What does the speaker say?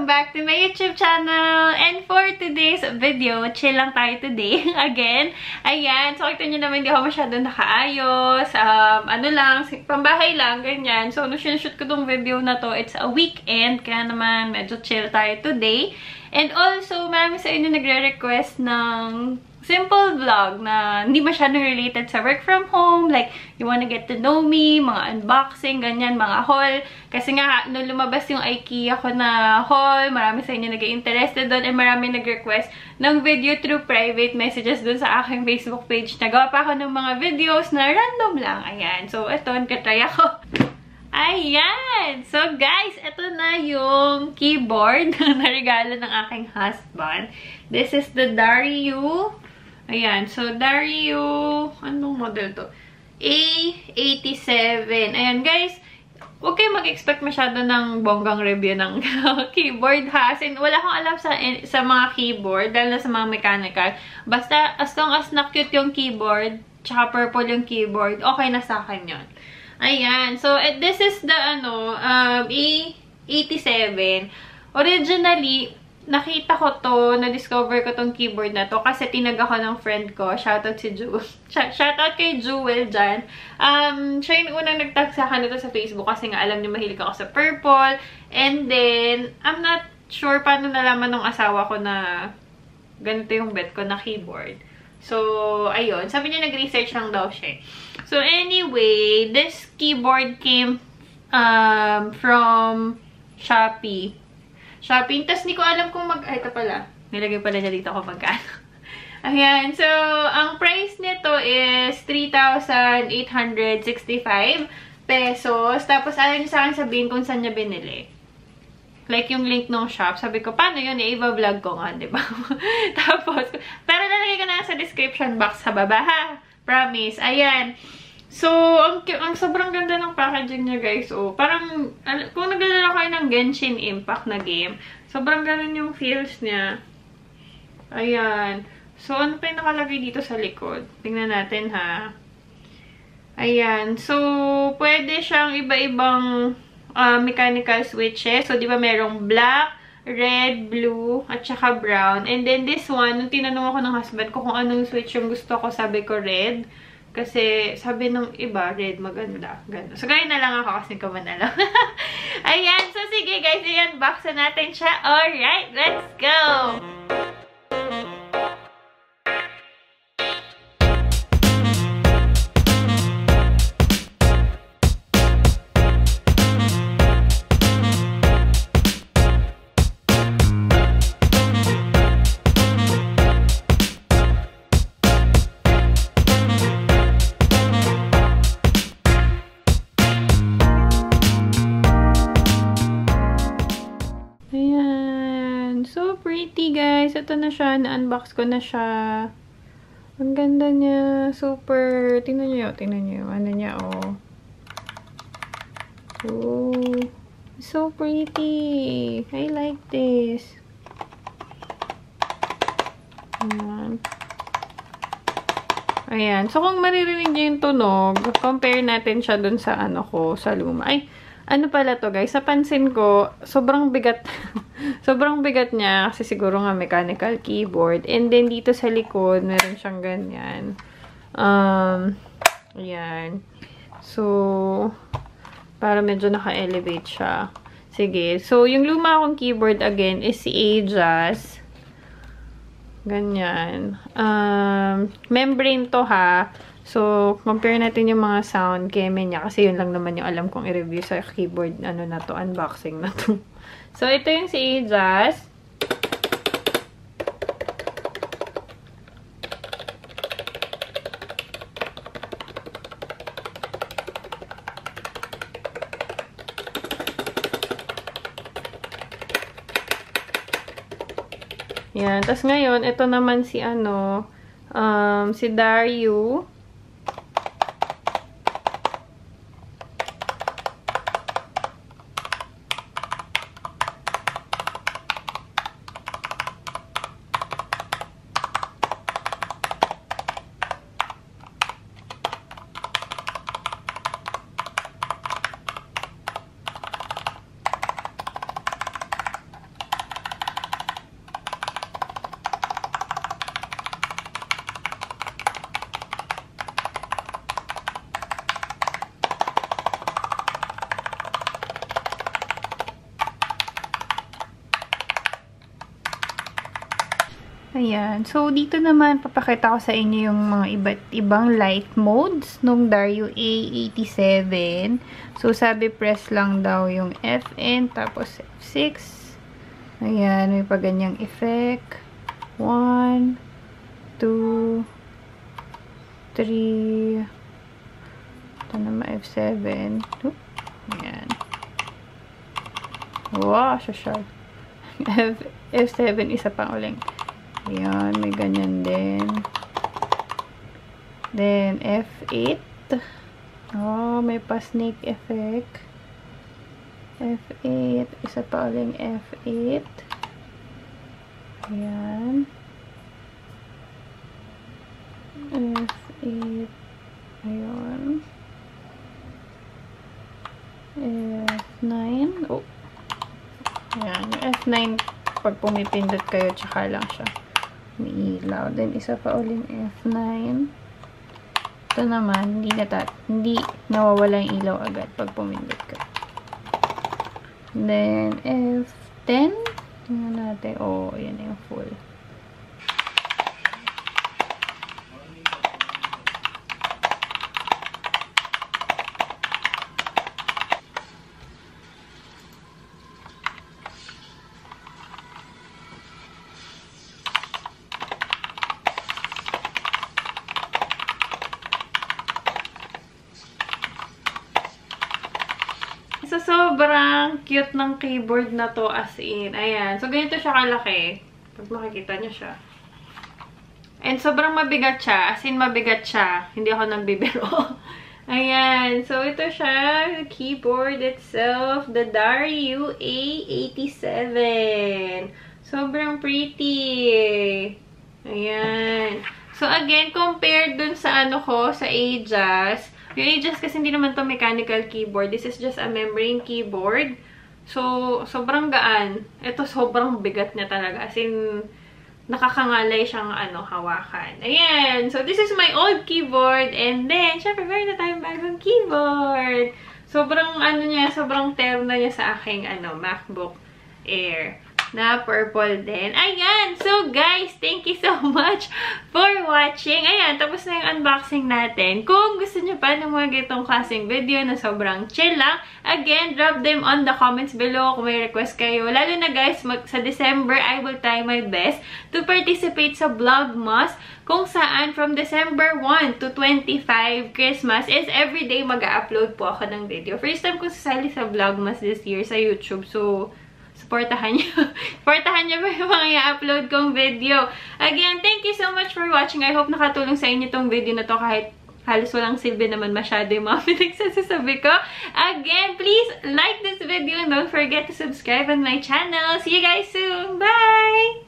Welcome back to my YouTube channel! And for today's video, chill lang tayo today. Again, ayan. So, kita nyo naman, hindi ako masyado nakaayos. Ano lang, pambahay lang, ganyan. So, nung sinushoot ko tong video na to, it's a weekend. Kaya naman, medyo chill tayo today. And also, marami sa inyo nagre-request ng simple vlog na hindi masyadong related sa work from home. Like, you wanna get to know me, mga unboxing, ganyan, mga haul. Kasi nga, nung lumabas yung IKEA ko na haul, marami sa inyo nag-interested doon and marami nag-request ng video through private messages doon sa aking Facebook page. Nagawa pa ako ng mga videos na random lang. Ayan. So, ito, nagkatry ako. Ayan! So, guys, ito na yung keyboard na regalo ng aking husband. This is the Dareu. Ayan. So, Dareu, anong model to? A87. Ayan, guys. Huwag kayo mag-expect masyado ng bonggang review ng keyboard, ha? As in, wala akong alam sa mga keyboard, dahil na sa mga mechanical. Basta, as long as na-cute yung keyboard, tsaka purple yung keyboard, okay na sa akin yun. Ayan. So, this is the, A87. Originally, nakita ko to, na-discover ko tong keyboard na to kasi tinag ako ng friend ko. Shoutout si Jewel. Shoutout kay Jewel dyan. Siya yung unang nagtag sa akin nito sa Facebook kasi nga alam niyo mahilig ako sa purple. And then, I'm not sure paano nalaman ng asawa ko na ganito yung bet ko na keyboard. So, ayun. Sabi niya nag-research lang daw siya. So, anyway, this keyboard came from Shopee. Tapos, hindi ko alam kung ay, ito pala. Nilagay pala niya dito kung magkano. Ayan. So, ang price nito is 3,865 pesos. Tapos, ayaw niya sa akin sabihin kung saan niya binili. Like, yung link ng shop. Sabi ko, paano yun? I-vlog ko nga, diba? Tapos, pero lalagay ko na sa description box sa baba, ha? Promise. Ayan. So, ang sobrang ganda ng packaging niya, guys. Oh, parang, kung naglalaro kayo ng Genshin Impact na game, sobrang ganun yung feels niya. Ayan. So, ano pa yung nakalagay dito sa likod? Tingnan natin, ha? Ayan. So, pwede siyang iba-ibang mechanical switches. So, di ba merong black, red, blue, at saka brown. And then, this one, nung tinanong ako ng husband ko kung anong switch yung gusto ko, sabi ko red. Kasi, sabi ng iba, red, maganda. Ganda. So, gaya na lang ako kasi kaman na lang. Ayan. So, sige guys, i-unbox na natin siya. Alright, let's go! Pretty, guys. Ito na siya. Na-unbox ko na siya. Ang ganda niya. Super. Tingnan niyo. Tingnan niyo. Ano niya, oh. Oh. So pretty. I like this. Ayan. Ayan. So, kung maririnig niyo yung tunog, compare natin siya dun sa ano ko, sa luma. Ay, ano pala to, guys? Napansin ko, sobrang bigat. Sobrang bigat niya kasi siguro nga mechanical keyboard. And then dito sa likod, meron siyang ganyan. Ayan. So, para medyo naka-elevate siya. Sige. So, yung luma akong keyboard again is si A87. Ganyan. Membrane to, ha. So, compare natin yung mga sound keme niya. Kasi yun lang naman yung alam kong i-review sa keyboard, ano na to, unboxing na to. So, ito yung si A87. Yan. Tapos ngayon, ito naman si si Dareu. Ayan. So, dito naman, papakita ko sa inyo yung mga iba't ibang light modes nung Dareu A87. So, sabi press lang daw yung FN, tapos F6. Ayan, may paganyang effect. 1, 2, 3. Ito naman F7. Ayan. Wow, so sharp. F7, isa pang uling. Ayan, may ganyan din. Then, F8. Oh, may pa-snake effect. F8. Isa pa uling F8. Ayan. F8. Ayan. F9. Oh. Ayan. Yung F9, pag pumipindot kayo, tsaka lang siya may ilaw. Then, isa pa uling F9. Ito naman, hindi nawawala yung ilaw agad pag pumindot ka. Then, F10. Tingnan natin. Oh, yan yung full. So, sobrang cute ng keyboard na to as in. Ayan. So, ganito siya kalaki. Pag makikita niyo siya. And sobrang mabigat siya. As in, mabigat siya. Hindi ako nagbibiro. Ayan. So, ito siya. The keyboard itself. The Dareu A87. Sobrang pretty. Ayan. So, again, compared dun sa ano ko, sa Ajas. Yung Ajas kasi hindi naman to mechanical keyboard. This is just a membrane keyboard. So, sobrang gaan. Ito, sobrang bigat niya talaga. As in, nakakangalay siyang hawakan. Ayan. So, this is my old keyboard. And then, syempre, meron na tayong bagong keyboard. Sobrang, sobrang terno niya sa aking, MacBook Air. Na purple din. Ayan! So, guys, thank you so much for watching. Ayan, tapos na yung unboxing natin. Kung gusto nyo pa ng mga gitong klaseng video na sobrang chill lang, again, drop them on the comments below kung may request kayo. Lalo na, guys, sa December, I will try my best to participate sa Vlogmas kung saan from December 1 to 25 Christmas is everyday mag-upload po ako ng video. First time ko sasali sa Vlogmas this year sa YouTube. So, supportahan nyo. Supportahan nyo ba yung mga i-upload kong video. Again, thank you so much for watching. I hope nakatulong sa inyo tong video na to kahit halos walang silbi naman masyado yung mga pinagsasasabi ko. Again, please like this video and don't forget to subscribe on my channel. See you guys soon. Bye!